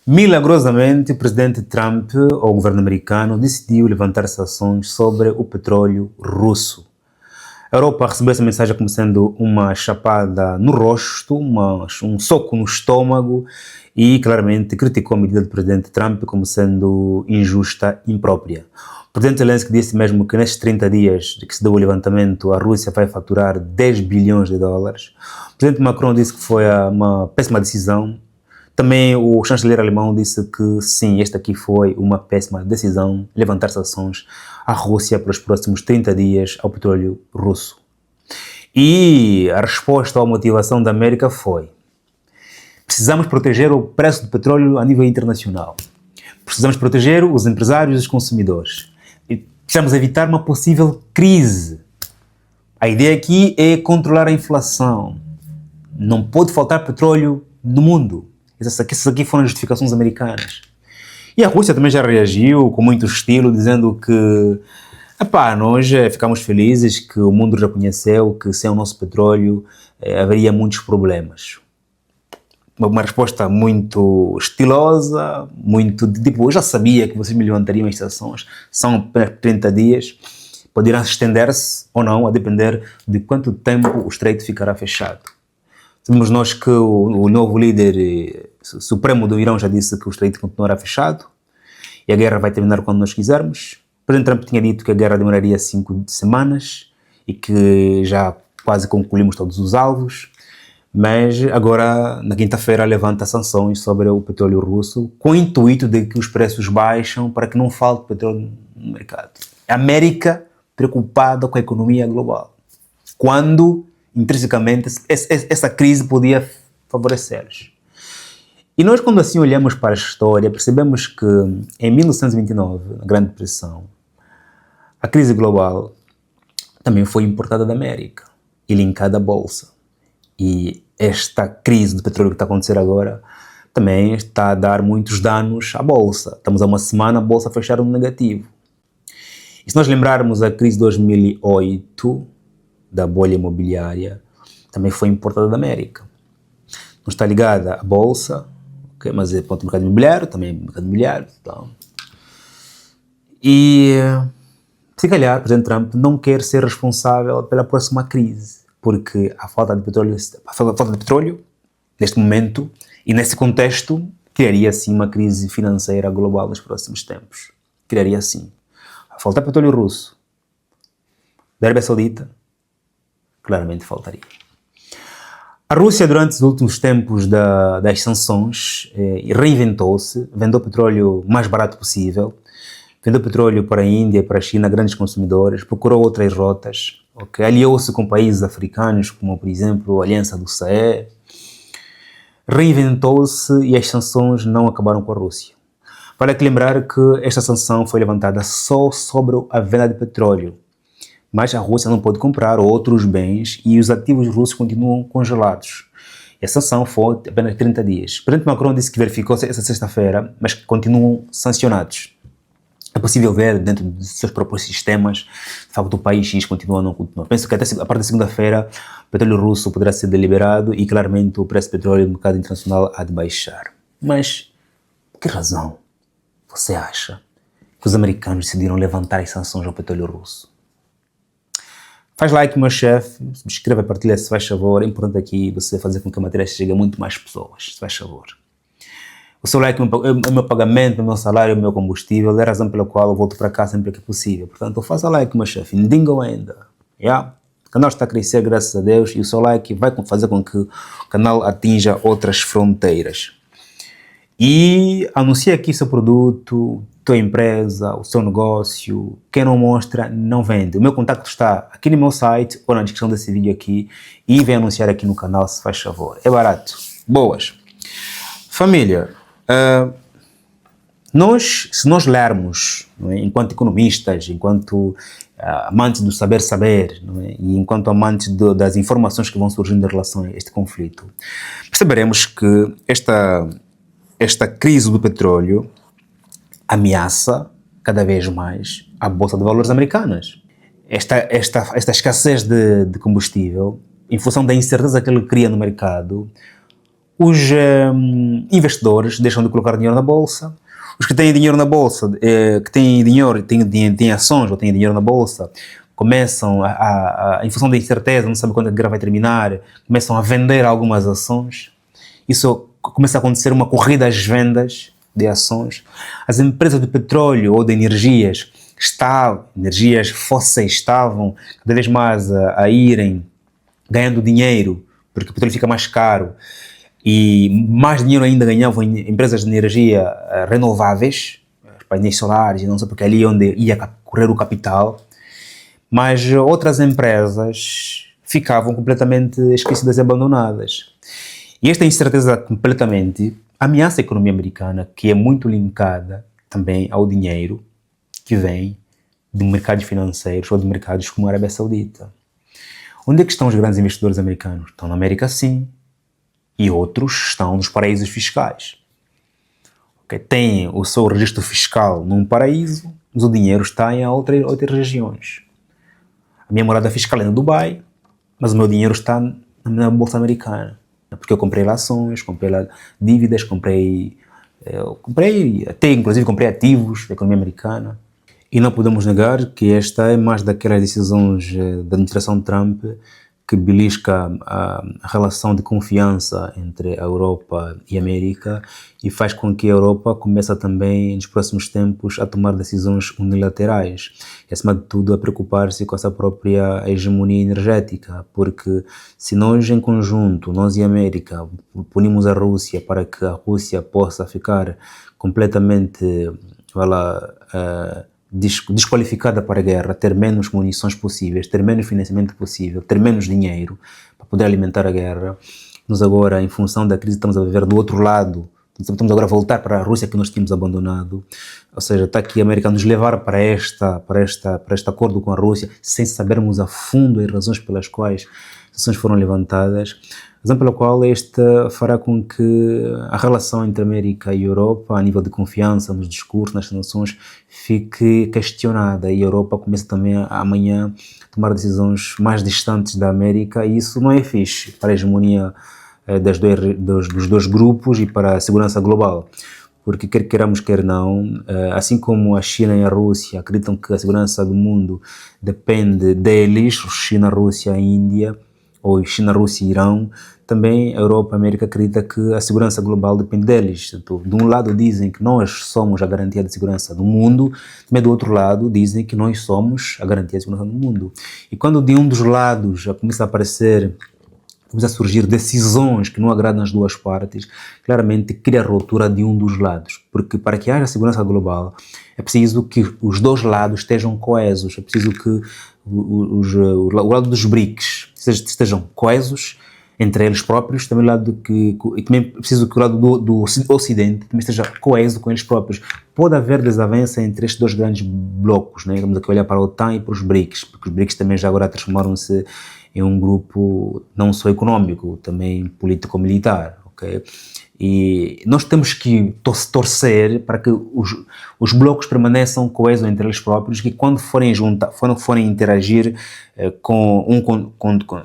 Milagrosamente, o presidente Trump, ou o governo americano, decidiu levantar sanções sobre o petróleo russo. A Europa recebeu essa mensagem como sendo uma chapada no rosto, um soco no estômago e claramente criticou a medida do presidente Trump como sendo injusta e imprópria. O presidente Zelensky disse mesmo que nestes 30 dias de que se deu o levantamento, a Rússia vai faturar 10 bilhões de dólares. O presidente Macron disse que foi uma péssima decisão. Também o chanceler alemão disse que sim, esta aqui foi uma péssima decisão, levantar sanções à Rússia para os próximos 30 dias ao petróleo russo. E a resposta ou a motivação da América foi: precisamos proteger o preço do petróleo a nível internacional. Precisamos proteger os empresários e os consumidores. E precisamos evitar uma possível crise. A ideia aqui é controlar a inflação. Não pode faltar petróleo no mundo. Essas aqui foram as justificações americanas. E a Rússia também já reagiu com muito estilo, dizendo que nós ficamos felizes que o mundo reconheceu que sem o nosso petróleo haveria muitos problemas. Uma resposta muito estilosa, muito tipo, eu já sabia que vocês me levantariam estas sanções, são apenas 30 dias, poderão estender-se ou não, a depender de quanto tempo o estreito ficará fechado. Sabemos nós que o novo líder supremo do Irão já disse que o estreito continuará fechado e a guerra vai terminar quando nós quisermos. O presidente Trump tinha dito que a guerra demoraria 5 semanas e que já quase concluímos todos os alvos, mas agora, na quinta-feira, levanta sanções sobre o petróleo russo com o intuito de que os preços baixam para que não falte petróleo no mercado. A América preocupada com a economia global, quando intrinsecamente essa crise podia favorecê-los. E nós, quando assim olhamos para a história, percebemos que em 1929, na Grande Depressão, a crise global também foi importada da América e linkada à Bolsa. E esta crise do petróleo que está a acontecer agora também está a dar muitos danos à Bolsa. Estamos há uma semana, a Bolsa fechar no negativo. E se nós lembrarmos a crise de 2008, da bolha imobiliária, também foi importada da América. Não está ligada à Bolsa, okay, mas é ponto do mercado imobiliário, também mercado imobiliário. Então. E se calhar o presidente Trump não quer ser responsável pela próxima crise, porque a falta de petróleo neste momento e nesse contexto criaria sim uma crise financeira global nos próximos tempos. Criaria sim. A falta de petróleo russo da Arábia Saudita claramente faltaria. A Rússia, durante os últimos tempos das sanções, reinventou-se, vendeu petróleo o mais barato possível, vendeu petróleo para a Índia e para a China, grandes consumidores, procurou outras rotas, okay? Aliou-se com países africanos, como por exemplo a Aliança do Sahel, reinventou-se e as sanções não acabaram com a Rússia. Vale aqui lembrar que esta sanção foi levantada só sobre a venda de petróleo, mas a Rússia não pode comprar outros bens e os ativos russos continuam congelados. E a sanção foi apenas 30 dias. O presidente Macron disse que verificou essa sexta-feira, mas que continuam sancionados. É possível ver dentro dos seus próprios sistemas, de facto o país X continua ou não continua. Penso que até a partir da segunda-feira o petróleo russo poderá ser deliberado e claramente o preço do petróleo no mercado internacional há de baixar. Mas, por que razão você acha que os americanos decidiram levantar as sanções ao petróleo russo? Faz like, meu chefe, subscreva, partilha, se faz favor. É importante aqui você fazer com que a matéria chegue a muito mais pessoas, se faz favor. O seu like é o meu pagamento, o meu salário, o meu combustível, é a razão pela qual eu volto para cá sempre que é possível. Portanto, faça like, meu chefe, não ainda. Yeah? O canal está a crescer, graças a Deus, e o seu like vai fazer com que o canal atinja outras fronteiras. E anuncie aqui seu produto, tua empresa, o seu negócio. Quem não mostra, não vende. O meu contato está aqui no meu site ou na descrição desse vídeo aqui e vem anunciar aqui no canal, se faz favor. É barato. Boas. Família, se nós lermos, não é, enquanto economistas, enquanto amantes do saber, não é, e enquanto amantes das informações que vão surgindo em relação a este conflito, perceberemos que esta crise do petróleo ameaça cada vez mais a Bolsa de Valores americanas. Esta escassez de combustível, em função da incerteza que ele cria no mercado, os investidores deixam de colocar dinheiro na bolsa, os que têm dinheiro na bolsa, que têm dinheiro, têm ações ou têm dinheiro na bolsa, começam em função da incerteza, não sabem quando a guerra vai terminar, começam a vender algumas ações. Isso começa a acontecer uma corrida às vendas de ações. As empresas de petróleo ou de energias fósseis estavam cada vez mais a irem ganhando dinheiro, porque o petróleo fica mais caro, e mais dinheiro ainda ganhavam em empresas de energia renováveis, painéis solares, e não sei porque ali onde ia correr o capital, mas outras empresas ficavam completamente esquecidas e abandonadas. E esta incerteza completamente ameaça a economia americana, que é muito linkada também ao dinheiro que vem de mercados financeiros ou de mercados como a Arábia Saudita. Onde é que estão os grandes investidores americanos? Estão na América, sim, e outros estão nos paraísos fiscais. Okay? Tem o seu registro fiscal num paraíso, mas o dinheiro está em outras regiões. A minha morada fiscal é no Dubai, mas o meu dinheiro está na bolsa americana. Porque eu comprei lá ações, comprei lá dívidas, comprei até inclusive comprei ativos da economia americana. E não podemos negar que esta é mais daquelas decisões da administração Trump que belisca a relação de confiança entre a Europa e a América e faz com que a Europa comece também, nos próximos tempos, a tomar decisões unilaterais. E, acima de tudo, a preocupar-se com essa própria hegemonia energética, porque se nós, em conjunto, nós e a América, punimos a Rússia para que a Rússia possa ficar completamente desqualificada para a guerra, ter menos munições possíveis, ter menos financiamento possível, ter menos dinheiro para poder alimentar a guerra. Nós agora, em função da crise, estamos a viver do outro lado, estamos agora a voltar para a Rússia que nós tínhamos abandonado, ou seja, está aqui a América a nos levar para este acordo com a Rússia, sem sabermos a fundo as razões pelas quais as ações foram levantadas, razão pela qual esta fará com que a relação entre América e Europa, a nível de confiança nos discursos, nas nações, fique questionada e a Europa comece também amanhã a tomar decisões mais distantes da América, e isso não é fixe para a hegemonia dos dois grupos e para a segurança global. Porque quer queiramos, quer não, assim como a China e a Rússia acreditam que a segurança do mundo depende deles, China, Rússia e Índia, ou China, Rússia e Irão, também a Europa e a América acredita que a segurança global depende deles. De um lado dizem que nós somos a garantia de segurança do mundo, mas do outro lado dizem que nós somos a garantia de segurança do mundo. E quando de um dos lados já começa a surgir decisões que não agradam as duas partes, claramente cria a ruptura de um dos lados. Porque para que haja segurança global é preciso que os dois lados estejam coesos, é preciso que o lado dos BRICS estejam coesos entre eles próprios, também o lado e também é preciso que o lado do Ocidente também esteja coeso com eles próprios. Pode haver desavença entre estes dois grandes blocos, né? Vamos aqui olhar para a OTAN e para os BRICS, porque os BRICS também já agora transformaram-se em um grupo não só econômico, também político-militar, ok? E nós temos que torcer para que os blocos permaneçam coesos entre eles próprios, que quando forem interagir com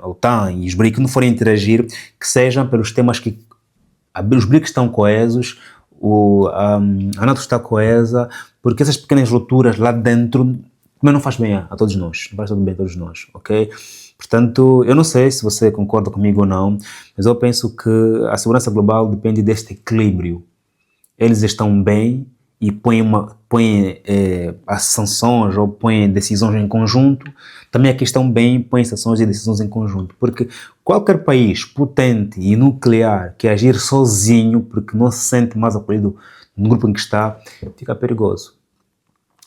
a OTAN e os BRICS, não forem interagir, que sejam pelos temas que os BRICS estão coesos, a NATO está coesa, porque essas pequenas rupturas lá dentro também não faz bem a todos nós, não faz bem a todos nós, ok? Portanto, eu não sei se você concorda comigo ou não, mas eu penso que a segurança global depende deste equilíbrio. Eles estão bem e põem as sanções ou põem decisões em conjunto. Também aqui estão bem, põem sanções e decisões em conjunto. Porque qualquer país potente e nuclear que agir sozinho, porque não se sente mais acolhido no grupo em que está, fica perigoso.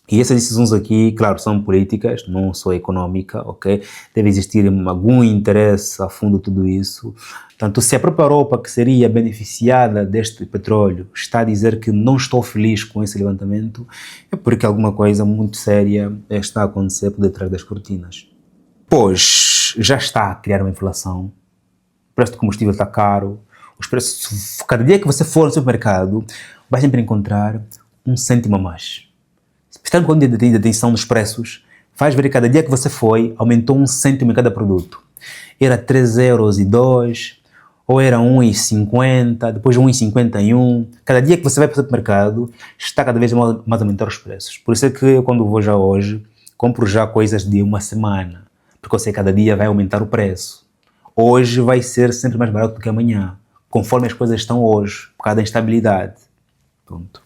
E essas decisões aqui, claro, são políticas, não só econômica, ok? Deve existir algum interesse a fundo de tudo isso. Portanto, se a própria Europa, que seria beneficiada deste petróleo, está a dizer que não estou feliz com esse levantamento, é porque alguma coisa muito séria está a acontecer por detrás das cortinas. Pois já está a criar uma inflação, o preço do combustível está caro, os preços, cada dia que você for no supermercado, vai sempre encontrar um cêntimo a mais. Estando com a atenção nos preços, faz ver que cada dia que você foi, aumentou um cêntimo em cada produto. Era 3,02 €, ou era 1,50, depois 1,51. Cada dia que você vai para o supermercado, está cada vez mais a aumentar os preços. Por isso é que eu, quando vou já hoje, compro já coisas de uma semana, porque eu sei que cada dia vai aumentar o preço. Hoje vai ser sempre mais barato do que amanhã, conforme as coisas estão hoje, por causa da instabilidade. Pronto.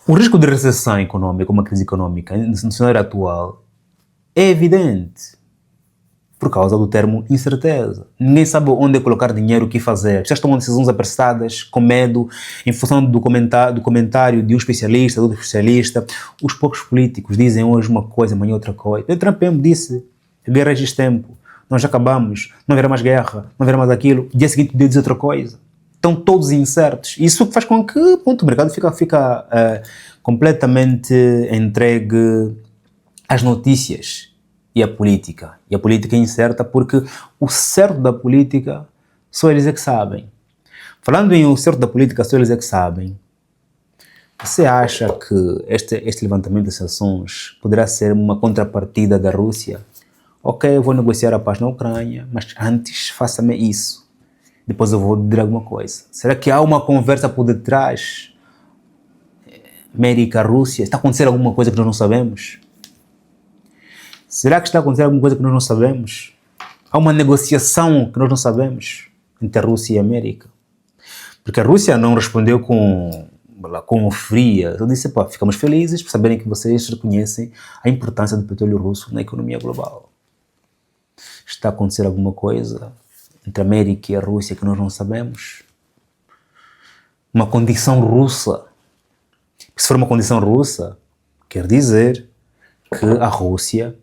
O risco de recessão econômica, uma crise econômica, no cenário atual, é evidente, por causa do termo incerteza. Ninguém sabe onde colocar dinheiro, o que fazer. As pessoas tomam decisões apressadas, com medo, em função do comentário de um especialista, do outro especialista. Os poucos políticos dizem hoje uma coisa, amanhã outra coisa. O Trump mesmo disse, guerra existe tempo, nós já acabamos, não haverá mais guerra, não haverá mais aquilo. Dia seguinte diz outra coisa. Estão todos incertos. Isso faz com que, ponto, o mercado fica completamente entregue às notícias e à política. E a política é incerta porque o certo da política só eles é que sabem. Falando em o certo da política, só eles é que sabem. Você acha que este levantamento de sanções poderá ser uma contrapartida da Rússia? Ok, eu vou negociar a paz na Ucrânia, mas antes faça-me isso. Depois eu vou dizer alguma coisa. Será que há uma conversa por detrás? América, Rússia, está acontecendo alguma coisa que nós não sabemos? Será que está acontecendo alguma coisa que nós não sabemos? Há uma negociação que nós não sabemos entre a Rússia e a América? Porque a Rússia não respondeu com fria. Eu disse, pá, ficamos felizes por saberem que vocês reconhecem a importância do petróleo russo na economia global. Está acontecendo alguma coisa entre a América e a Rússia que nós não sabemos? Uma condição russa. Se for uma condição russa, quer dizer que a Rússia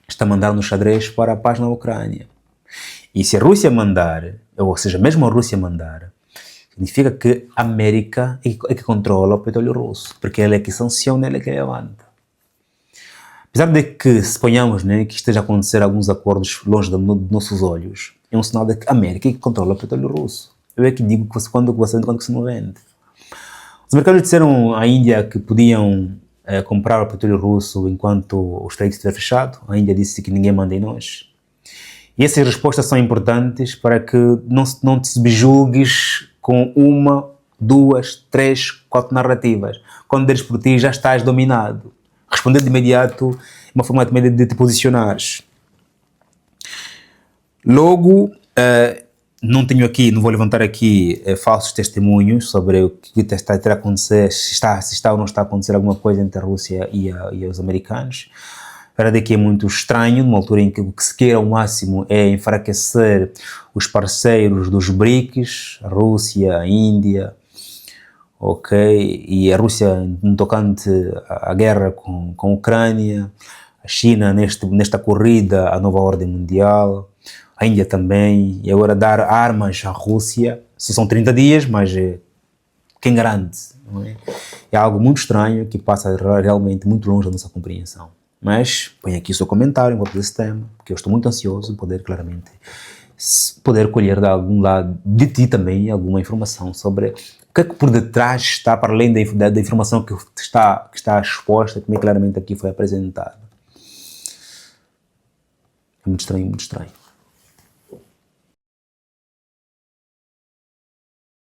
está mandando no xadrez para a paz na Ucrânia. E se a Rússia mandar, ou seja, mesmo a Rússia mandar, significa que a América é que controla o petróleo russo, porque ela é que sanciona, ela é que levanta. Apesar de que, suponhamos, né, que esteja a acontecer alguns acordos longe dos nossos olhos, é um sinal de que a América é que controla o petróleo russo. Eu é que digo que quando você vende, quando você não vende. Os mercados disseram à Índia que podiam comprar o petróleo russo enquanto o Estreito estiver fechado. A Índia disse que ninguém manda em nós. E essas respostas são importantes para que não te subjugues com uma, duas, três, quatro narrativas. Quando deres por ti, já estás dominado. Responder de imediato é uma forma também de te posicionares. Logo, não vou levantar aqui falsos testemunhos sobre o que está a acontecer, se está ou não está a acontecer alguma coisa entre a Rússia e os americanos. A verdade é que é muito estranho, numa altura em que o que se quer ao máximo é enfraquecer os parceiros dos BRICS, a Rússia, a Índia, ok? E a Rússia no tocante à guerra com a Ucrânia, a China nesta corrida à nova ordem mundial, a Índia também, e agora dar armas à Rússia, se são 30 dias, mas quem garante? Não é? É algo muito estranho que passa realmente muito longe da nossa compreensão. Mas põe aqui o seu comentário em volta desse tema, porque eu estou muito ansioso em poder colher de algum lado de ti também alguma informação sobre o que é que por detrás está, para além da informação que está exposta, que claramente aqui foi apresentada. É muito estranho, muito estranho.